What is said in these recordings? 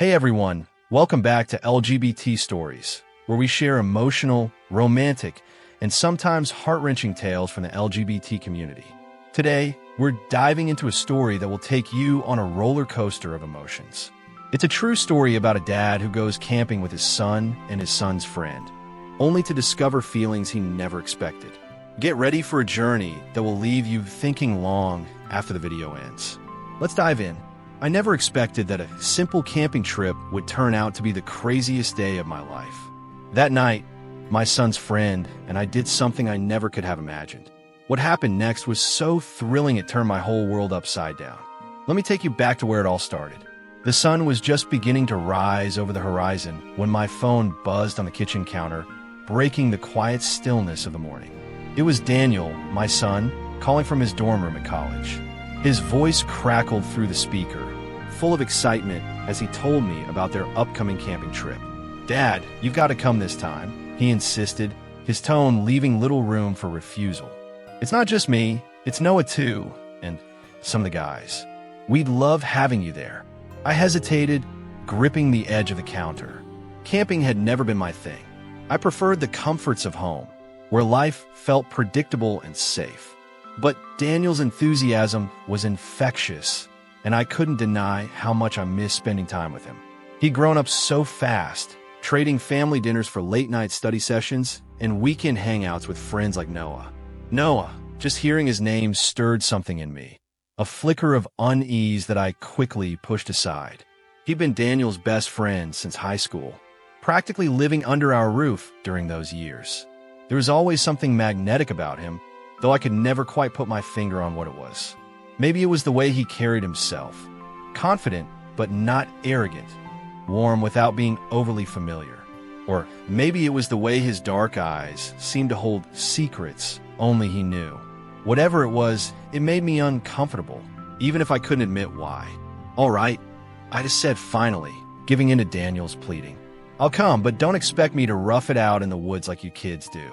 Hey everyone, welcome back to LGBT Stories, where we share emotional, romantic, and sometimes heart-wrenching tales from the LGBT community. Today, we're diving into a story that will take you on a roller coaster of emotions. It's a true story about a dad who goes camping with his son and his son's friend, only to discover feelings he never expected. Get ready for a journey that will leave you thinking long after the video ends. Let's dive in. I never expected that a simple camping trip would turn out to be the craziest day of my life. That night, my son's friend and I did something I never could have imagined. What happened next was so thrilling it turned my whole world upside down. Let me take you back to where it all started. The sun was just beginning to rise over the horizon when my phone buzzed on the kitchen counter, breaking the quiet stillness of the morning. It was Daniel, my son, calling from his dorm room at college. His voice crackled through the speaker, full of excitement as he told me about their upcoming camping trip. "Dad, you've got to come this time," he insisted, his tone leaving little room for refusal. "It's not just me, it's Noah too, and some of the guys. We'd love having you there." I hesitated, gripping the edge of the counter. Camping had never been my thing. I preferred the comforts of home, where life felt predictable and safe. But Daniel's enthusiasm was infectious, and I couldn't deny how much I missed spending time with him. He'd grown up so fast, trading family dinners for late-night study sessions and weekend hangouts with friends like Noah. Noah, just hearing his name stirred something in me, a flicker of unease that I quickly pushed aside. He'd been Daniel's best friend since high school, practically living under our roof during those years. There was always something magnetic about him, though I could never quite put my finger on what it was. Maybe it was the way he carried himself, confident but not arrogant, warm without being overly familiar. Or maybe it was the way his dark eyes seemed to hold secrets only he knew. Whatever it was, it made me uncomfortable, even if I couldn't admit why. "All right," I just said finally, giving in to Daniel's pleading. "I'll come, but don't expect me to rough it out in the woods like you kids do."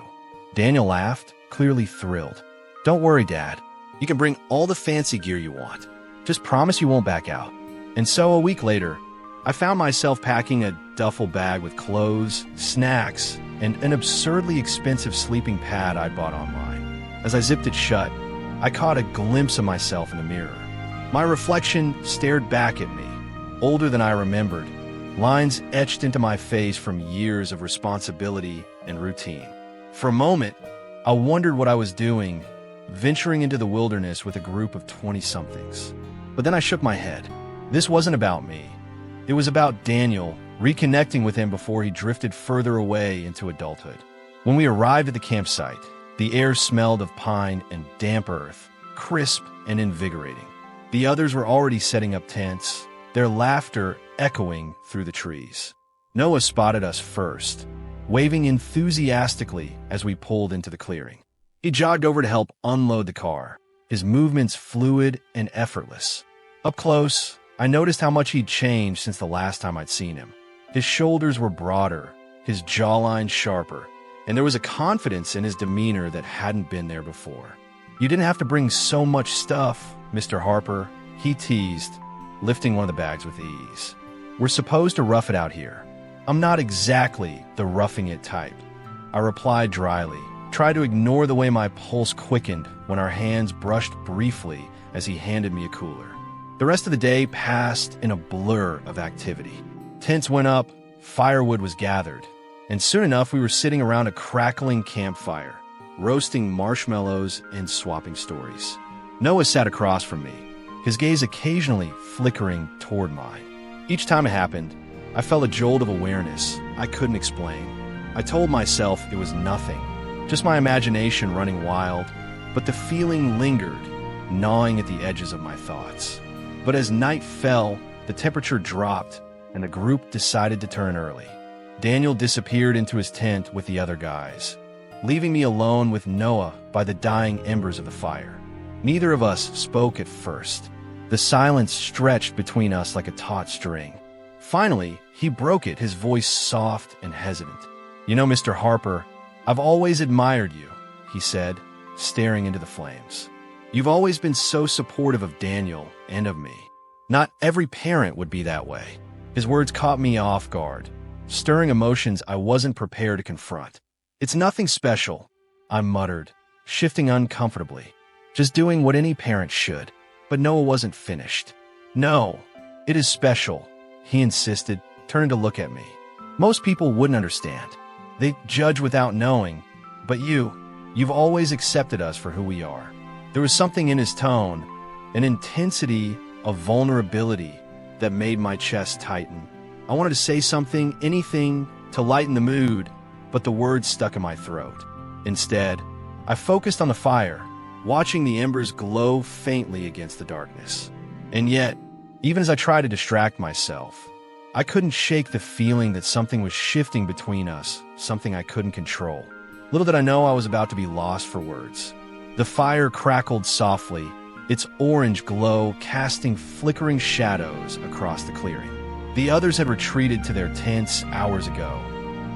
Daniel laughed, clearly thrilled. "Don't worry, Dad. You can bring all the fancy gear you want. Just promise you won't back out." And so a week later, I found myself packing a duffel bag with clothes, snacks, and an absurdly expensive sleeping pad I'd bought online. As I zipped it shut, I caught a glimpse of myself in the mirror. My reflection stared back at me, older than I remembered, lines etched into my face from years of responsibility and routine. For a moment, I wondered what I was doing, venturing into the wilderness with a group of 20-somethings. But then I shook my head. This wasn't about me. It was about Daniel, reconnecting with him before he drifted further away into adulthood. When we arrived at the campsite, the air smelled of pine and damp earth, crisp and invigorating. The others were already setting up tents, their laughter echoing through the trees. Noah spotted us first, waving enthusiastically as we pulled into the clearing. He jogged over to help unload the car, his movements fluid and effortless. Up close, I noticed how much he'd changed since the last time I'd seen him. His shoulders were broader, his jawline sharper, and there was a confidence in his demeanor that hadn't been there before. "You didn't have to bring so much stuff, Mr. Harper," he teased, lifting one of the bags with ease. "We're supposed to rough it out here." "I'm not exactly the roughing it type," I replied dryly, tried to ignore the way my pulse quickened when our hands brushed briefly as he handed me a cooler. The rest of the day passed in a blur of activity. Tents went up, firewood was gathered, and soon enough we were sitting around a crackling campfire, roasting marshmallows and swapping stories. Noah sat across from me, his gaze occasionally flickering toward mine. Each time it happened, I felt a jolt of awareness I couldn't explain. I told myself it was nothing, just my imagination running wild, but the feeling lingered, gnawing at the edges of my thoughts. But as night fell, the temperature dropped, and the group decided to turn early. Daniel disappeared into his tent with the other guys, leaving me alone with Noah by the dying embers of the fire. Neither of us spoke at first. The silence stretched between us like a taut string. Finally, he broke it, his voice soft and hesitant. "You know, Mr. Harper, I've always admired you," he said, staring into the flames. "You've always been so supportive of Daniel and of me. Not every parent would be that way." His words caught me off guard, stirring emotions I wasn't prepared to confront. "It's nothing special," I muttered, shifting uncomfortably, just doing what any parent should. But Noah wasn't finished. "No, it is special," he insisted, turning to look at me. "Most people wouldn't understand. They judge without knowing, but you've always accepted us for who we are." There was something in his tone, an intensity of vulnerability that made my chest tighten. I wanted to say something, anything, to lighten the mood, but the words stuck in my throat. Instead, I focused on the fire, watching the embers glow faintly against the darkness. And yet, even as I tried to distract myself, I couldn't shake the feeling that something was shifting between us, something I couldn't control. Little did I know I was about to be lost for words. The fire crackled softly, its orange glow casting flickering shadows across the clearing. The others had retreated to their tents hours ago,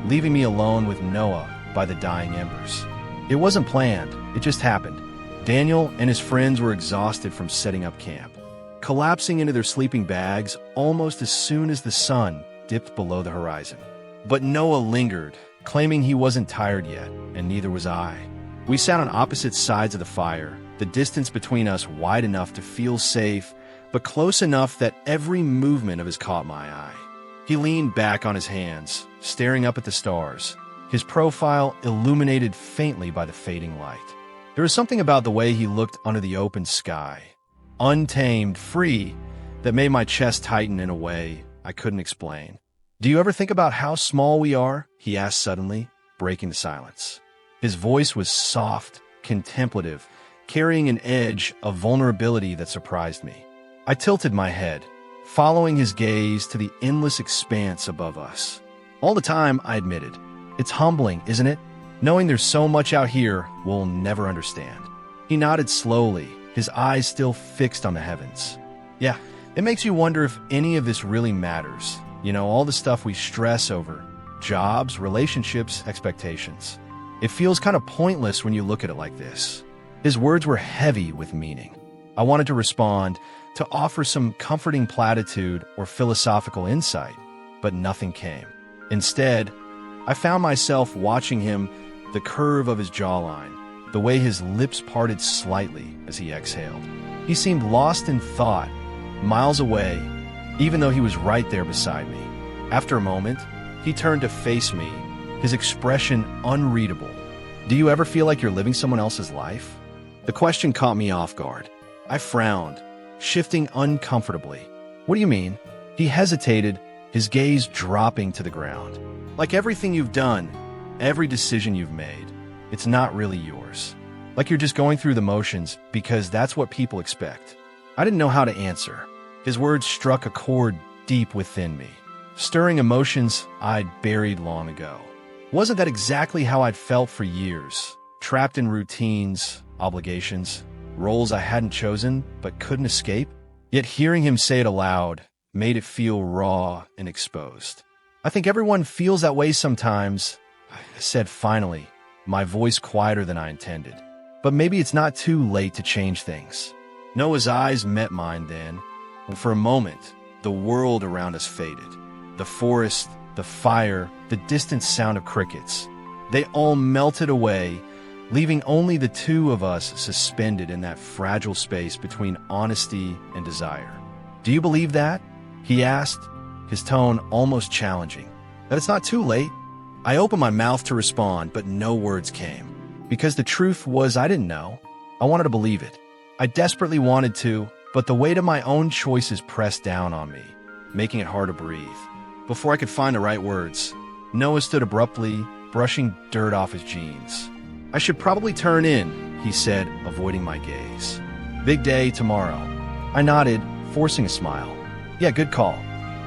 leaving me alone with Noah by the dying embers. It wasn't planned, it just happened. Daniel and his friends were exhausted from setting up camp, collapsing into their sleeping bags almost as soon as the sun dipped below the horizon. But Noah lingered, claiming he wasn't tired yet, and neither was I. We sat on opposite sides of the fire, the distance between us wide enough to feel safe, but close enough that every movement of his caught my eye. He leaned back on his hands, staring up at the stars, his profile illuminated faintly by the fading light. There was something about the way he looked under the open sky, untamed, free, that made my chest tighten in a way I couldn't explain. "Do you ever think about how small we are?" he asked suddenly, breaking the silence. His voice was soft, contemplative, carrying an edge of vulnerability that surprised me. I tilted my head, following his gaze to the endless expanse above us. "All the time," I admitted. "It's humbling, isn't it? Knowing there's so much out here we'll never understand." He nodded slowly, his eyes still fixed on the heavens. "Yeah, it makes you wonder if any of this really matters. You know, all the stuff we stress over. Jobs, relationships, expectations. It feels kind of pointless when you look at it like this." His words were heavy with meaning. I wanted to respond, to offer some comforting platitude or philosophical insight, but nothing came. Instead, I found myself watching him, the curve of his jawline, the way his lips parted slightly as he exhaled. He seemed lost in thought, miles away, even though he was right there beside me. After a moment, he turned to face me, his expression unreadable. "Do you ever feel like you're living someone else's life?" The question caught me off guard. I frowned, shifting uncomfortably. "What do you mean?" He hesitated, his gaze dropping to the ground. "Like everything you've done, every decision you've made, it's not really yours. Like you're just going through the motions because that's what people expect." I didn't know how to answer. His words struck a chord deep within me, stirring emotions I'd buried long ago. Wasn't that exactly how I'd felt for years, trapped in routines, obligations, roles I hadn't chosen but couldn't escape? Yet hearing him say it aloud made it feel raw and exposed. "I think everyone feels that way sometimes," I said finally, my voice quieter than I intended. "But maybe it's not too late to change things." Noah's eyes met mine then, and for a moment, the world around us faded. The forest, the fire, the distant sound of crickets. They all melted away, leaving only the two of us suspended in that fragile space between honesty and desire. "Do you believe that?" he asked, his tone almost challenging. "That it's not too late?" I opened my mouth to respond, but no words came. Because the truth was I didn't know. I wanted to believe it. I desperately wanted to, but the weight of my own choices pressed down on me, making it hard to breathe. Before I could find the right words, Noah stood abruptly, brushing dirt off his jeans. "I should probably turn in," he said, avoiding my gaze. "Big day tomorrow." I nodded, forcing a smile. "Yeah, good call.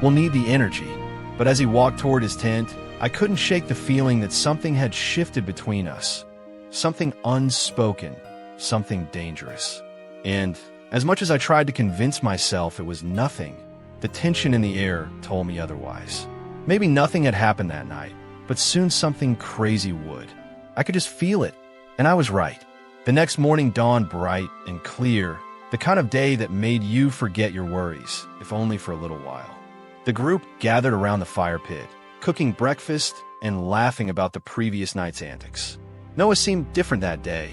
We'll need the energy." But as he walked toward his tent, I couldn't shake the feeling that something had shifted between us. Something unspoken, something dangerous. And as much as I tried to convince myself it was nothing, the tension in the air told me otherwise. Maybe nothing had happened that night, but soon something crazy would. I could just feel it, and I was right. The next morning dawned bright and clear, the kind of day that made you forget your worries, if only for a little while. The group gathered around the fire pit, cooking breakfast and laughing about the previous night's antics. Noah seemed different that day,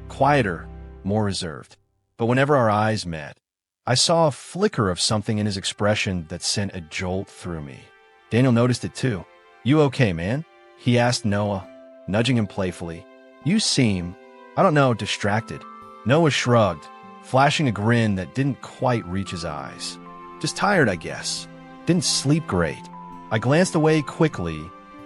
quieter, more reserved. But whenever our eyes met, I saw a flicker of something in his expression that sent a jolt through me. Daniel noticed it too. "You okay, man?" he asked Noah, nudging him playfully. "You seem, I don't know, distracted." Noah shrugged, flashing a grin that didn't quite reach his eyes. "Just tired, I guess. Didn't sleep great." I glanced away quickly,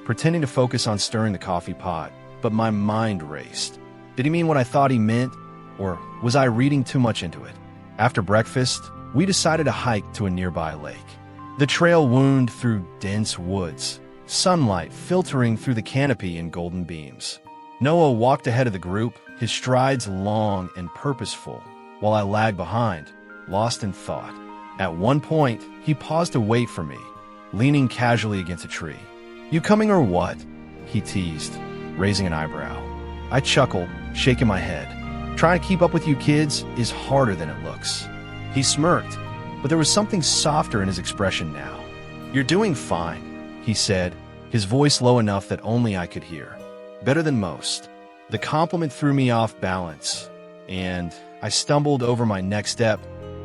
pretending to focus on stirring the coffee pot, but my mind raced. Did he mean what I thought he meant, or was I reading too much into it? After breakfast, we decided to hike to a nearby lake. The trail wound through dense woods, sunlight filtering through the canopy in golden beams. Noah walked ahead of the group, his strides long and purposeful, while I lagged behind, lost in thought. At one point, he paused to wait for me, leaning casually against a tree. "You coming or what?" he teased, raising an eyebrow. I chuckled, shaking my head. "Trying to keep up with you kids is harder than it looks." He smirked, but there was something softer in his expression now. "You're doing fine," he said, his voice low enough that only I could hear. "Better than most." The compliment threw me off balance, and I stumbled over my next step,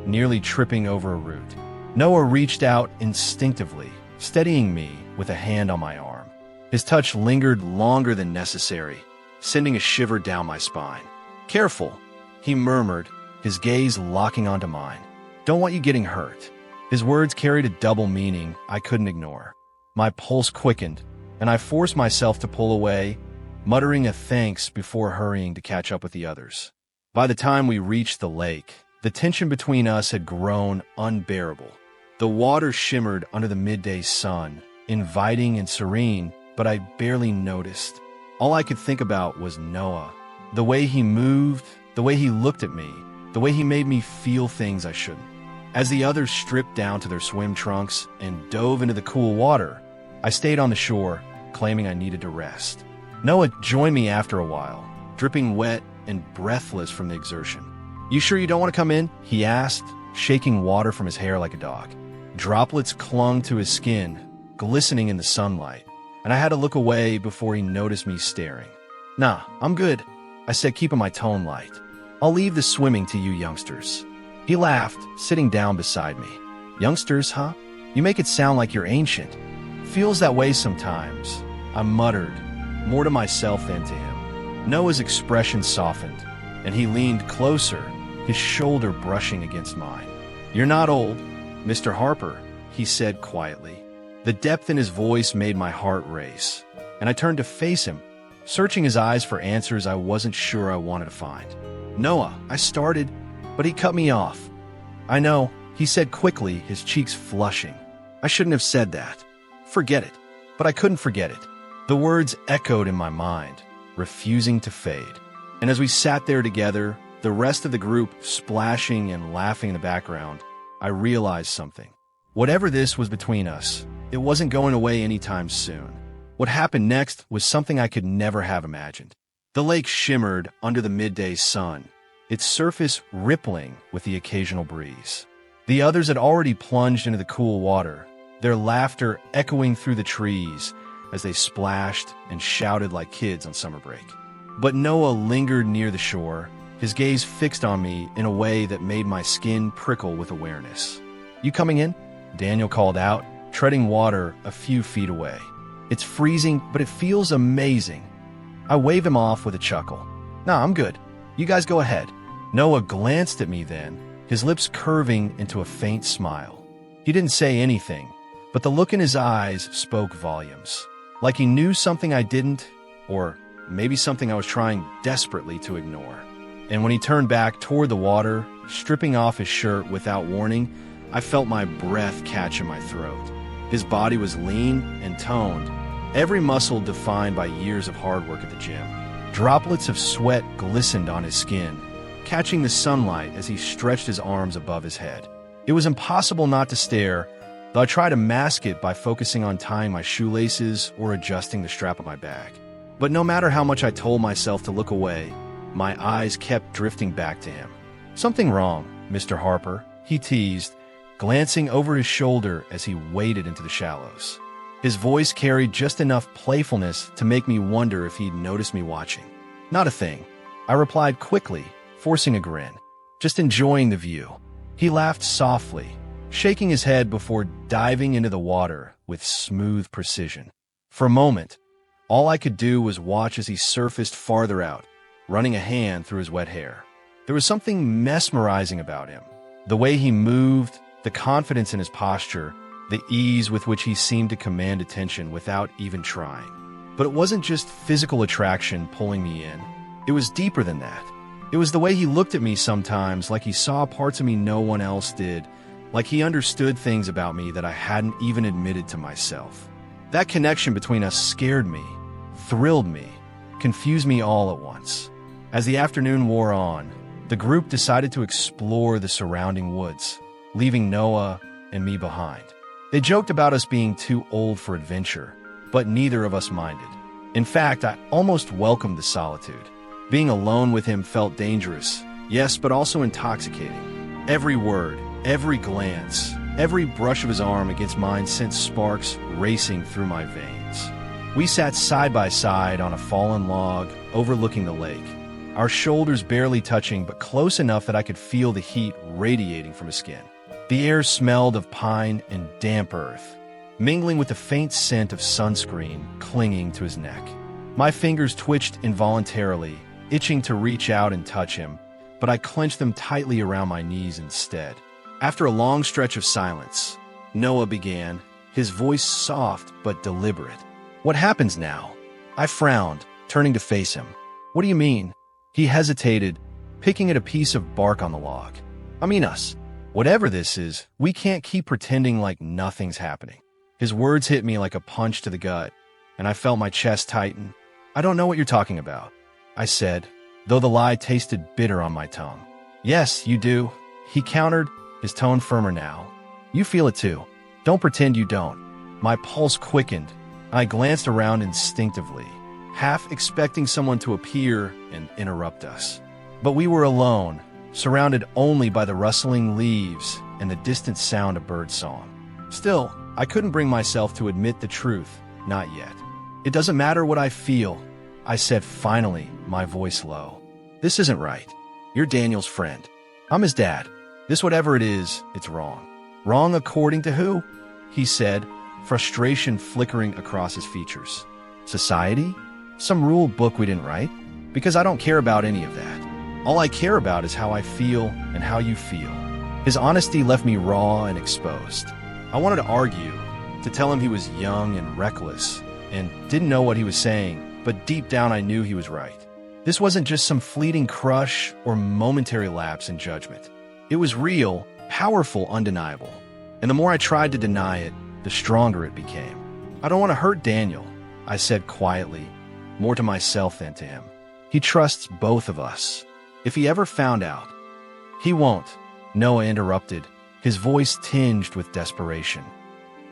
nearly tripping over a root. Noah reached out instinctively, steadying me with a hand on my arm. His touch lingered longer than necessary, sending a shiver down my spine. "Careful," he murmured, his gaze locking onto mine. "Don't want you getting hurt." His words carried a double meaning I couldn't ignore. My pulse quickened, and I forced myself to pull away, muttering a thanks before hurrying to catch up with the others. By the time we reached the lake, the tension between us had grown unbearable. The water shimmered under the midday sun, inviting and serene, but I barely noticed. All I could think about was Noah. The way he moved, the way he looked at me, the way he made me feel things I shouldn't. As the others stripped down to their swim trunks and dove into the cool water, I stayed on the shore, claiming I needed to rest. Noah joined me after a while, dripping wet and breathless from the exertion. "You sure you don't want to come in?" he asked, shaking water from his hair like a dog. Droplets clung to his skin, glistening in the sunlight, and I had to look away before he noticed me staring. "Nah, I'm good," I said, keeping my tone light. "I'll leave the swimming to you youngsters." He laughed, sitting down beside me. "Youngsters, huh? You make it sound like you're ancient." "Feels that way sometimes," I muttered, more to myself than to him. Noah's expression softened, and he leaned closer, his shoulder brushing against mine. "You're not old, Mr. Harper," he said quietly. The depth in his voice made my heart race, and I turned to face him, searching his eyes for answers I wasn't sure I wanted to find. "Noah," I started, but he cut me off. "I know," he said quickly, his cheeks flushing. "I shouldn't have said that. Forget it." But I couldn't forget it. The words echoed in my mind, refusing to fade. And as we sat there together, the rest of the group splashing and laughing in the background, I realized something. Whatever this was between us, it wasn't going away anytime soon. What happened next was something I could never have imagined. The lake shimmered under the midday sun, its surface rippling with the occasional breeze. The others had already plunged into the cool water, their laughter echoing through the trees as they splashed and shouted like kids on summer break. But Noah lingered near the shore, his gaze fixed on me in a way that made my skin prickle with awareness. "You coming in?" Daniel called out, treading water a few feet away. "It's freezing, but it feels amazing." I waved him off with a chuckle. "Nah, I'm good. You guys go ahead." Noah glanced at me then, his lips curving into a faint smile. He didn't say anything, but the look in his eyes spoke volumes. Like he knew something I didn't, or maybe something I was trying desperately to ignore. And when he turned back toward the water, stripping off his shirt without warning, I felt my breath catch in my throat. His body was lean and toned, every muscle defined by years of hard work at the gym. Droplets of sweat glistened on his skin, catching the sunlight as he stretched his arms above his head. It was impossible not to stare, though I tried to mask it by focusing on tying my shoelaces or adjusting the strap of my bag. But no matter how much I told myself to look away, my eyes kept drifting back to him. "Something wrong, Mr. Harper," he teased, glancing over his shoulder as he waded into the shallows. His voice carried just enough playfulness to make me wonder if he'd noticed me watching. "Not a thing," I replied quickly, forcing a grin. "Just enjoying the view." He laughed softly, shaking his head before diving into the water with smooth precision. For a moment, all I could do was watch as he surfaced farther out, running a hand through his wet hair. There was something mesmerizing about him. The way he moved, the confidence in his posture, the ease with which he seemed to command attention without even trying. But it wasn't just physical attraction pulling me in. It was deeper than that. It was the way he looked at me sometimes, like he saw parts of me no one else did, like he understood things about me that I hadn't even admitted to myself. That connection between us scared me, thrilled me, confused me all at once. As the afternoon wore on, the group decided to explore the surrounding woods, leaving Noah and me behind. They joked about us being too old for adventure, but neither of us minded. In fact, I almost welcomed the solitude. Being alone with him felt dangerous, yes, but also intoxicating. Every word, every glance, every brush of his arm against mine sent sparks racing through my veins. We sat side by side on a fallen log overlooking the lake, our shoulders barely touching but close enough that I could feel the heat radiating from his skin. The air smelled of pine and damp earth, mingling with the faint scent of sunscreen clinging to his neck. My fingers twitched involuntarily, itching to reach out and touch him, but I clenched them tightly around my knees instead. After a long stretch of silence, Noah began, his voice soft but deliberate. "What happens now?" I frowned, turning to face him. "What do you mean?" He hesitated, picking at a piece of bark on the log. "I mean us. Whatever this is, we can't keep pretending like nothing's happening." His words hit me like a punch to the gut, and I felt my chest tighten. "I don't know what you're talking about," I said, though the lie tasted bitter on my tongue. "Yes, you do," he countered, his tone firmer now. "You feel it too. Don't pretend you don't." My pulse quickened, and I glanced around instinctively, half expecting someone to appear and interrupt us. But we were alone, surrounded only by the rustling leaves and the distant sound of birdsong. Still, I couldn't bring myself to admit the truth, not yet. "It doesn't matter what I feel," I said finally, my voice low. "This isn't right. You're Daniel's friend. I'm his dad. This whatever it is, it's wrong." "Wrong according to who?" he said, frustration flickering across his features. "Society? Some rule book we didn't write? Because I don't care about any of that. All I care about is how I feel and how you feel." His honesty left me raw and exposed. I wanted to argue, to tell him he was young and reckless, and didn't know what he was saying, but deep down I knew he was right. This wasn't just some fleeting crush or momentary lapse in judgment. It was real, powerful, undeniable. And the more I tried to deny it, the stronger it became. "I don't want to hurt Daniel," I said quietly, more to myself than to him. "He trusts both of us. If he ever found out—" "He won't," Noah interrupted, his voice tinged with desperation.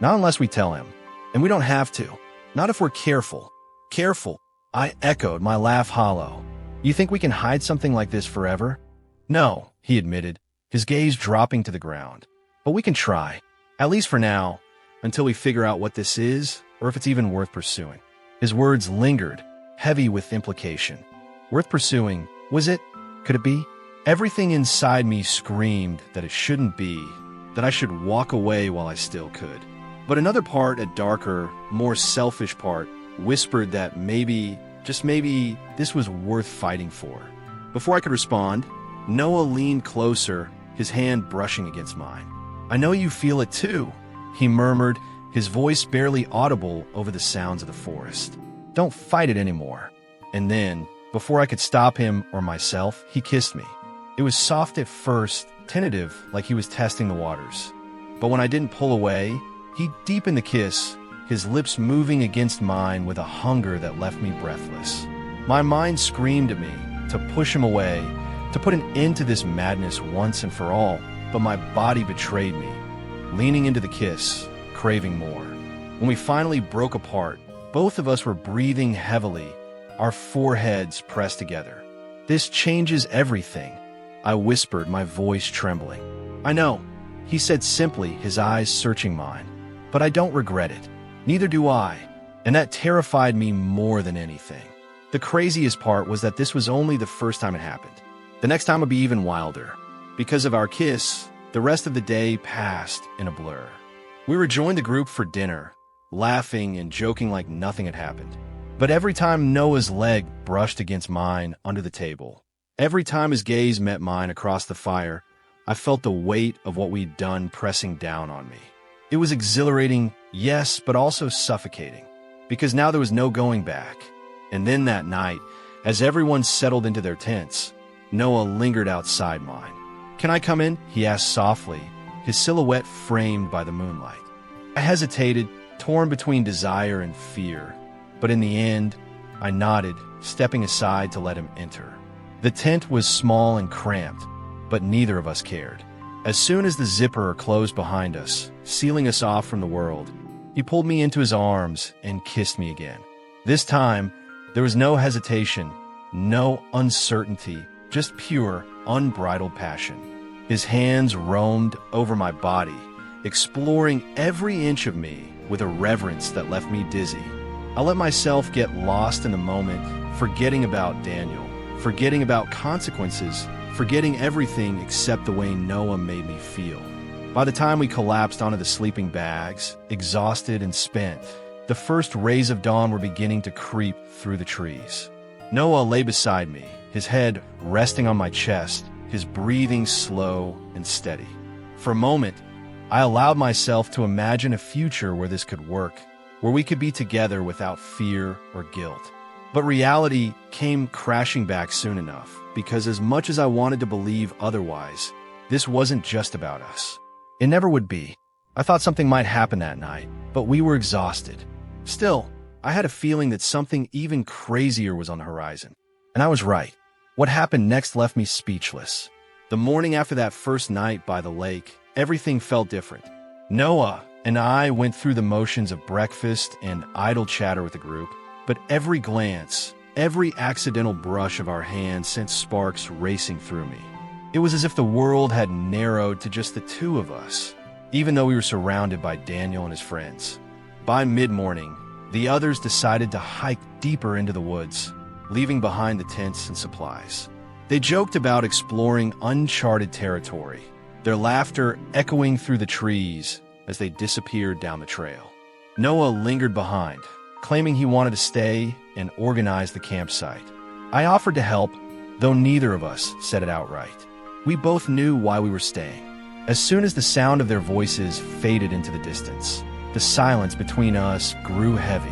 "Not unless we tell him. And we don't have to. Not if we're careful." "Careful," I echoed, my laugh hollow. "You think we can hide something like this forever?" "No," he admitted, his gaze dropping to the ground. "But we can try. At least for now, until we figure out what this is, or if it's even worth pursuing." His words lingered, heavy with implication. Worth pursuing? Was it? Could it be? Everything inside me screamed that it shouldn't be, that I should walk away while I still could. But another part, a darker, more selfish part, whispered that maybe, just maybe, this was worth fighting for. Before I could respond, Noah leaned closer, his hand brushing against mine. "I know you feel it too," he murmured, his voice barely audible over the sounds of the forest. "Don't fight it anymore." And then, before I could stop him or myself, he kissed me. It was soft at first, tentative, like he was testing the waters. But when I didn't pull away, he deepened the kiss, his lips moving against mine with a hunger that left me breathless. My mind screamed at me to push him away, to put an end to this madness once and for all, but my body betrayed me, leaning into the kiss, craving more. When we finally broke apart, both of us were breathing heavily, our foreheads pressed together. "This changes everything," I whispered, my voice trembling. "I know. he said simply, his eyes searching mine. But I don't regret it. Neither do I. And that terrified me more than anything. The craziest part was that this was only the first time it happened. The next time would be even wilder. Because of our kiss, the rest of the day passed in a blur. We rejoined the group for dinner, laughing and joking like nothing had happened. But every time Noah's leg brushed against mine under the table, every time his gaze met mine across the fire, I felt the weight of what we'd done pressing down on me. It was exhilarating, yes, but also suffocating, because now there was no going back. And then that night, as everyone settled into their tents, Noah lingered outside mine. "Can I come in?" he asked softly, his silhouette framed by the moonlight. I hesitated, torn between desire and fear, but in the end, I nodded, stepping aside to let him enter. The tent was small and cramped, but neither of us cared. As soon as the zipper closed behind us, sealing us off from the world, he pulled me into his arms and kissed me again. This time, there was no hesitation, no uncertainty, just pure, unbridled passion. His hands roamed over my body, exploring every inch of me with a reverence that left me dizzy. I let myself get lost in the moment, forgetting about Daniel, forgetting about consequences, forgetting everything except the way Noah made me feel. By the time we collapsed onto the sleeping bags, exhausted and spent, the first rays of dawn were beginning to creep through the trees. Noah lay beside me, his head resting on my chest, his breathing slow and steady. For a moment, I allowed myself to imagine a future where this could work, where we could be together without fear or guilt. But reality came crashing back soon enough, because as much as I wanted to believe otherwise, this wasn't just about us. It never would be. I thought something might happen that night, but we were exhausted. Still, I had a feeling that something even crazier was on the horizon. And I was right. What happened next left me speechless. The morning after that first night by the lake, everything felt different. Noah and I went through the motions of breakfast and idle chatter with the group, but every glance, every accidental brush of our hands sent sparks racing through me. It was as if the world had narrowed to just the two of us, even though we were surrounded by Daniel and his friends. By mid-morning, the others decided to hike deeper into the woods, leaving behind the tents and supplies. They joked about exploring uncharted territory, their laughter echoing through the trees as they disappeared down the trail. Noah lingered behind, claiming he wanted to stay and organize the campsite. I offered to help, though neither of us said it outright. We both knew why we were staying. As soon as the sound of their voices faded into the distance, the silence between us grew heavy.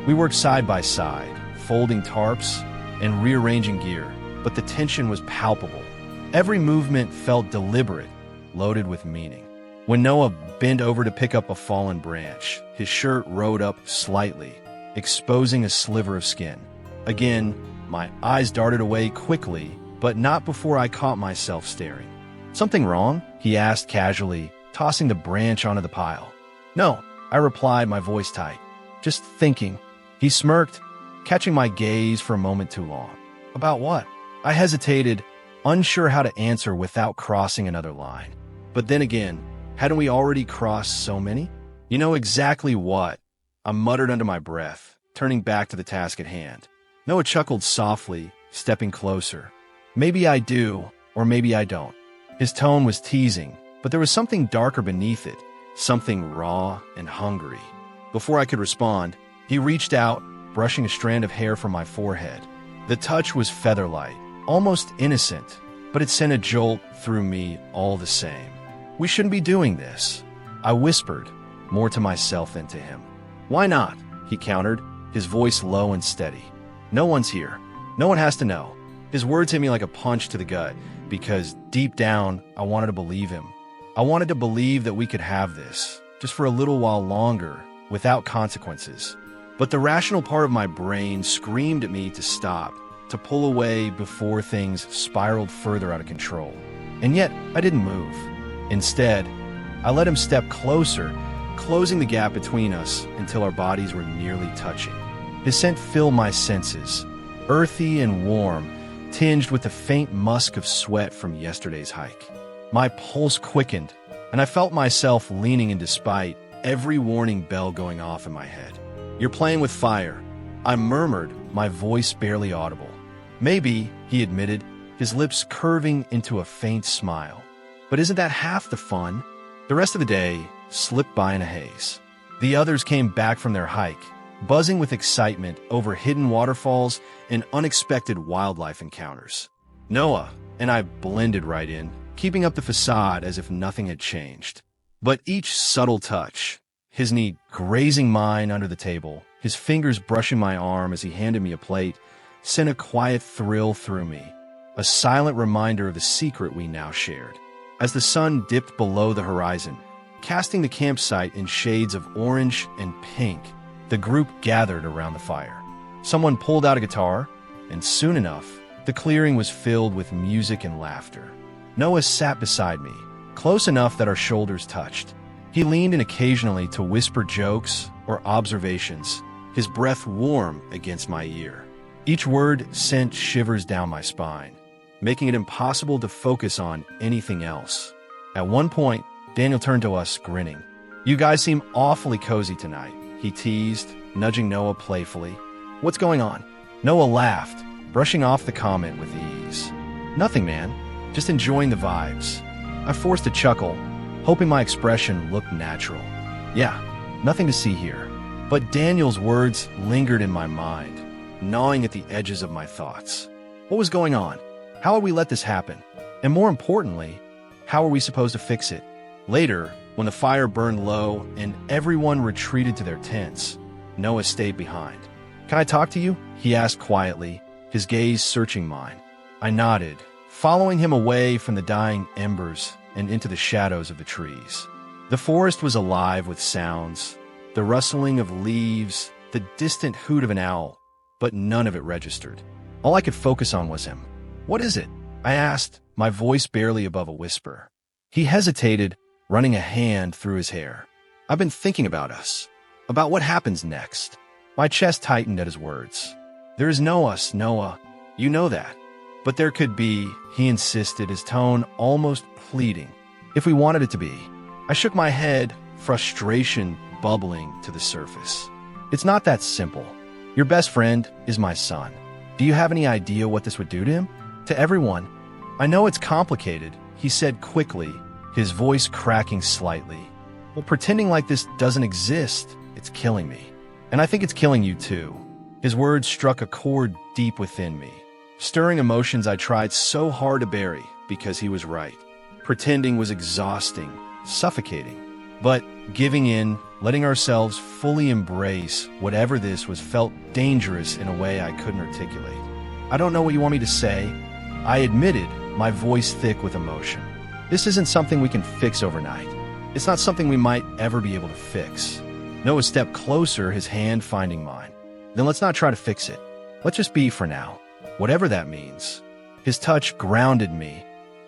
We worked side by side, folding tarps and rearranging gear, but the tension was palpable. Every movement felt deliberate, loaded with meaning. When Noah bent over to pick up a fallen branch, his shirt rode up slightly, exposing a sliver of skin. Again, my eyes darted away quickly, but not before I caught myself staring. "Something wrong?" he asked casually, tossing the branch onto the pile. "No," I replied, my voice tight. "Just thinking." He smirked, catching my gaze for a moment too long. "About what?" I hesitated, unsure how to answer without crossing another line. But then again, hadn't we already crossed so many? "You know exactly what," I muttered under my breath, turning back to the task at hand. Noah chuckled softly, stepping closer. "Maybe I do, or maybe I don't." His tone was teasing, but there was something darker beneath it, something raw and hungry. Before I could respond, he reached out, brushing a strand of hair from my forehead. The touch was feather-light, almost innocent, but it sent a jolt through me all the same. "We shouldn't be doing this," I whispered, more to myself than to him. "Why not?" he countered, his voice low and steady. "No one's here. No one has to know." His words hit me like a punch to the gut, because deep down, I wanted to believe him. I wanted to believe that we could have this, just for a little while longer, without consequences. But the rational part of my brain screamed at me to stop, to pull away before things spiraled further out of control. And yet, I didn't move. Instead, I let him step closer, closing the gap between us until our bodies were nearly touching. His scent filled my senses, earthy and warm, tinged with the faint musk of sweat from yesterday's hike. My pulse quickened, and I felt myself leaning in despite every warning bell going off in my head. "You're playing with fire," I murmured, my voice barely audible. "Maybe," he admitted, his lips curving into a faint smile. "But isn't that half the fun?" The rest of the day slipped by in a haze. The others came back from their hike, buzzing with excitement over hidden waterfalls and unexpected wildlife encounters. Noah and I blended right in, keeping up the facade as if nothing had changed. But each subtle touch, his knee grazing mine under the table, his fingers brushing my arm as he handed me a plate, sent a quiet thrill through me, a silent reminder of the secret we now shared. As the sun dipped below the horizon, casting the campsite in shades of orange and pink, the group gathered around the fire. Someone pulled out a guitar, and soon enough, the clearing was filled with music and laughter. Noah sat beside me, close enough that our shoulders touched. He leaned in occasionally to whisper jokes or observations, his breath warm against my ear. Each word sent shivers down my spine, making it impossible to focus on anything else. At one point, Daniel turned to us, grinning. "You guys seem awfully cozy tonight," he teased, nudging Noah playfully. "What's going on?" Noah laughed, brushing off the comment with ease. "Nothing, man. Just enjoying the vibes." I forced a chuckle, hoping my expression looked natural. "Yeah, nothing to see here." But Daniel's words lingered in my mind, gnawing at the edges of my thoughts. What was going on? How had we let this happen? And more importantly, how were we supposed to fix it? Later, when the fire burned low and everyone retreated to their tents, Noah stayed behind. "Can I talk to you?" he asked quietly, his gaze searching mine. I nodded, following him away from the dying embers and into the shadows of the trees. The forest was alive with sounds, the rustling of leaves, the distant hoot of an owl, but none of it registered. All I could focus on was him. "What is it?" I asked, my voice barely above a whisper. He hesitated, running a hand through his hair. "I've been thinking about us, about what happens next." My chest tightened at his words. "There is no us, Noah. You know that. But there could be," he insisted, his tone almost pleading, "if we wanted it to be." I shook my head, frustration bubbling to the surface. "It's not that simple. Your best friend is my son. Do you have any idea what this would do to him? To everyone?" "I know it's complicated," he said quickly, his voice cracking slightly. "Well, pretending like this doesn't exist, it's killing me. And I think it's killing you too." His words struck a chord deep within me, stirring emotions I tried so hard to bury because he was right. Pretending was exhausting, suffocating. But giving in, letting ourselves fully embrace whatever this was, felt dangerous in a way I couldn't articulate. "I don't know what you want me to say," I admitted, my voice thick with emotion. "This isn't something we can fix overnight. It's not something we might ever be able to fix." Noah stepped closer, his hand finding mine. "Then let's not try to fix it. Let's just be for now, whatever that means." His touch grounded me,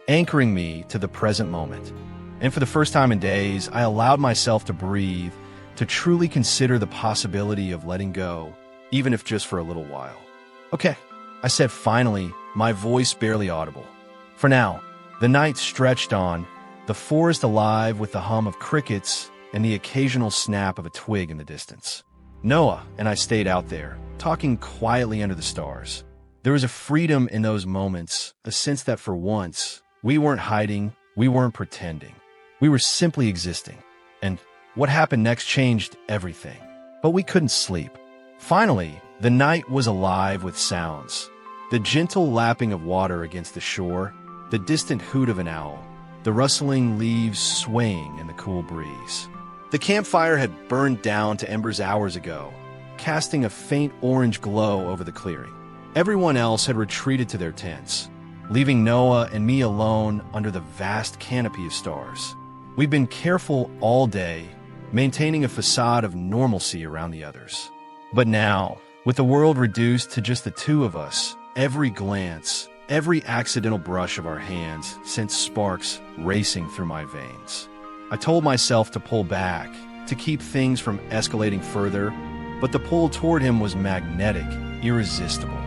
anchoring me to the present moment. And for the first time in days, I allowed myself to breathe, to truly consider the possibility of letting go, even if just for a little while. "Okay," I said finally, my voice barely audible. For now, the night stretched on, the forest alive with the hum of crickets and the occasional snap of a twig in the distance. Noah and I stayed out there, talking quietly under the stars. There was a freedom in those moments, a sense that for once, we weren't hiding, we weren't pretending. We were simply existing. And what happened next changed everything. But we couldn't sleep. Finally, the night was alive with sounds. The gentle lapping of water against the shore, the distant hoot of an owl, the rustling leaves swaying in the cool breeze. The campfire had burned down to embers hours ago, casting a faint orange glow over the clearing. Everyone else had retreated to their tents, leaving Noah and me alone under the vast canopy of stars. We've been careful all day, maintaining a facade of normalcy around the others. But now, with the world reduced to just the two of us, every glance, every accidental brush of our hands sent sparks racing through my veins. I told myself to pull back, to keep things from escalating further, but the pull toward him was magnetic, irresistible.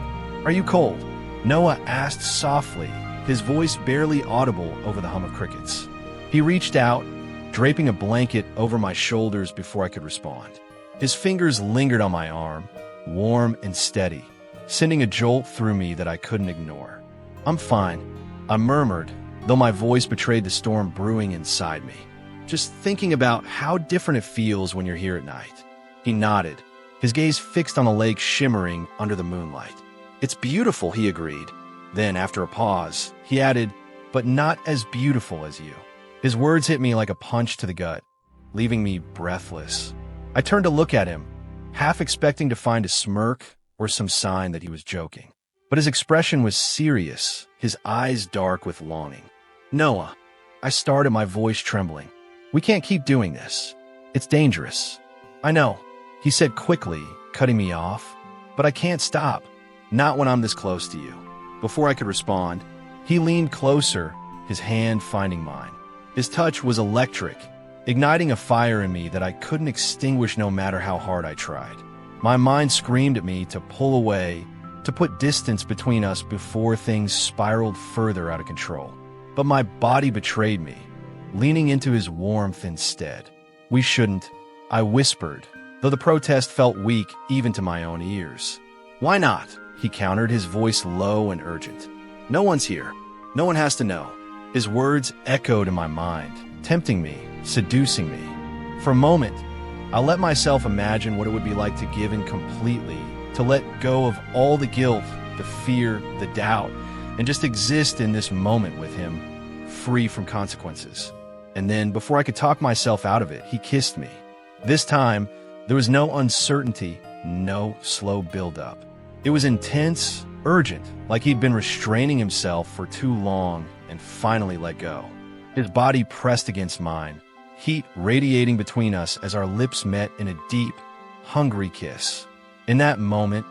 "Are you cold?" Noah asked softly, his voice barely audible over the hum of crickets. He reached out, draping a blanket over my shoulders before I could respond. His fingers lingered on my arm, warm and steady, sending a jolt through me that I couldn't ignore. "I'm fine," I murmured, though my voice betrayed the storm brewing inside me. "Just thinking about how different it feels when you're here at night." He nodded, his gaze fixed on the lake shimmering under the moonlight. "It's beautiful," he agreed. Then, after a pause, he added, "But not as beautiful as you." His words hit me like a punch to the gut, leaving me breathless. I turned to look at him, half expecting to find a smirk or some sign that he was joking. But his expression was serious, his eyes dark with longing. "Noah," I started, my voice trembling. "We can't keep doing this. It's dangerous." "I know," he said quickly, cutting me off. "But I can't stop. Not when I'm this close to you." Before I could respond, he leaned closer, his hand finding mine. His touch was electric, igniting a fire in me that I couldn't extinguish no matter how hard I tried. My mind screamed at me to pull away, to put distance between us before things spiraled further out of control. But my body betrayed me, leaning into his warmth instead. "We shouldn't," I whispered, though the protest felt weak even to my own ears. "Why not?" he countered, his voice low and urgent. "No one's here. No one has to know." His words echoed in my mind, tempting me, seducing me. For a moment, I let myself imagine what it would be like to give in completely, to let go of all the guilt, the fear, the doubt, and just exist in this moment with him, free from consequences. And then, before I could talk myself out of it, he kissed me. This time, there was no uncertainty, no slow build-up. It was intense, urgent, like he'd been restraining himself for too long and finally let go. His body pressed against mine, heat radiating between us as our lips met in a deep, hungry kiss. In that moment,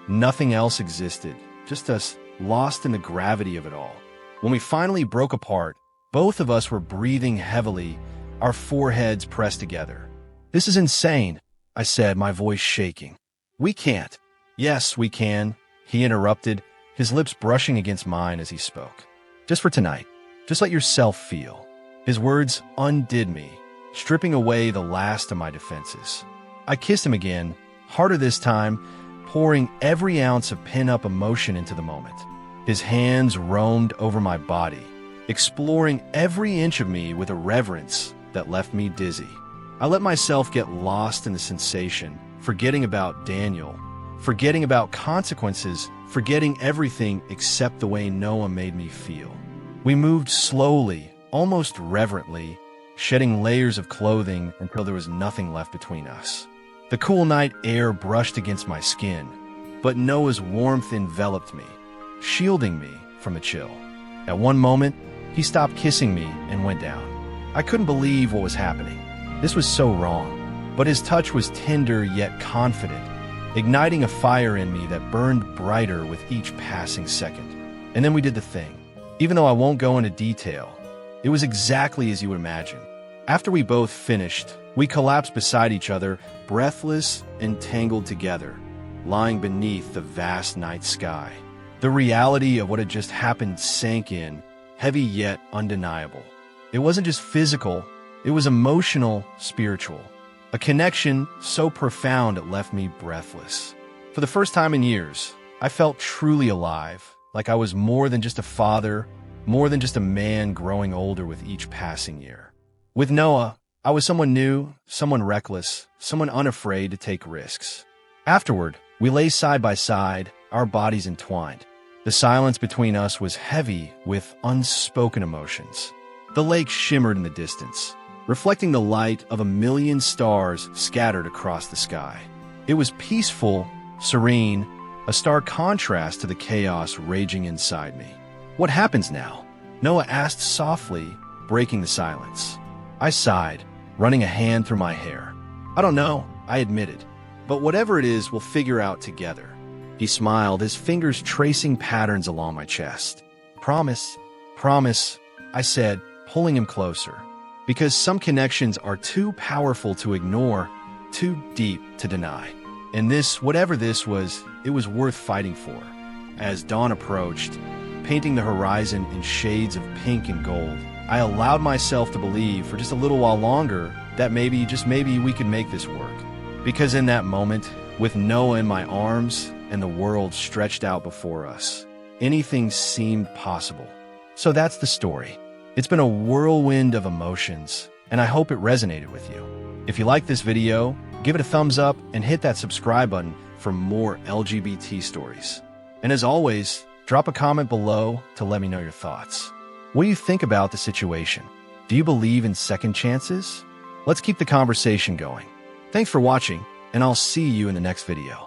nothing else existed, just us lost in the gravity of it all. When we finally broke apart, both of us were breathing heavily, our foreheads pressed together. "This is insane," I said, my voice shaking. "We can't." "Yes, we can," he interrupted, his lips brushing against mine as he spoke. "Just for tonight. Just let yourself feel." His words undid me, stripping away the last of my defenses. I kissed him again, harder this time, pouring every ounce of pent-up emotion into the moment. His hands roamed over my body, exploring every inch of me with a reverence that left me dizzy. I let myself get lost in the sensation, forgetting about Daniel, forgetting about consequences, forgetting everything except the way Noah made me feel. We moved slowly, almost reverently, shedding layers of clothing until there was nothing left between us. The cool night air brushed against my skin, but Noah's warmth enveloped me, shielding me from the chill. At one moment, he stopped kissing me and went down. I couldn't believe what was happening. This was so wrong, but his touch was tender yet confident, igniting a fire in me that burned brighter with each passing second. And then we did the thing. Even though I won't go into detail, it was exactly as you would imagine. After we both finished, we collapsed beside each other, breathless and tangled together, lying beneath the vast night sky. The reality of what had just happened sank in, heavy yet undeniable. It wasn't just physical, it was emotional, spiritual. A connection so profound it left me breathless. For the first time in years, I felt truly alive, like I was more than just a father, more than just a man growing older with each passing year. With Noah, I was someone new, someone reckless, someone unafraid to take risks. Afterward, we lay side by side, our bodies entwined. The silence between us was heavy with unspoken emotions. The lake shimmered in the distance, reflecting the light of a million stars scattered across the sky. It was peaceful, serene, a stark contrast to the chaos raging inside me. "What happens now?" Noah asked softly, breaking the silence. I sighed, running a hand through my hair. "I don't know," I admitted, "but whatever it is, we'll figure out together." He smiled, his fingers tracing patterns along my chest. "Promise, promise," I said, pulling him closer. Because some connections are too powerful to ignore, too deep to deny. And this, whatever this was, it was worth fighting for. As dawn approached, painting the horizon in shades of pink and gold, I allowed myself to believe for just a little while longer that maybe, just maybe, we could make this work. Because in that moment, with Noah in my arms and the world stretched out before us, anything seemed possible. So that's the story. It's been a whirlwind of emotions, and I hope it resonated with you. If you like this video, give it a thumbs up and hit that subscribe button for more LGBT stories. And as always, drop a comment below to let me know your thoughts. What do you think about the situation? Do you believe in second chances? Let's keep the conversation going. Thanks for watching, and I'll see you in the next video.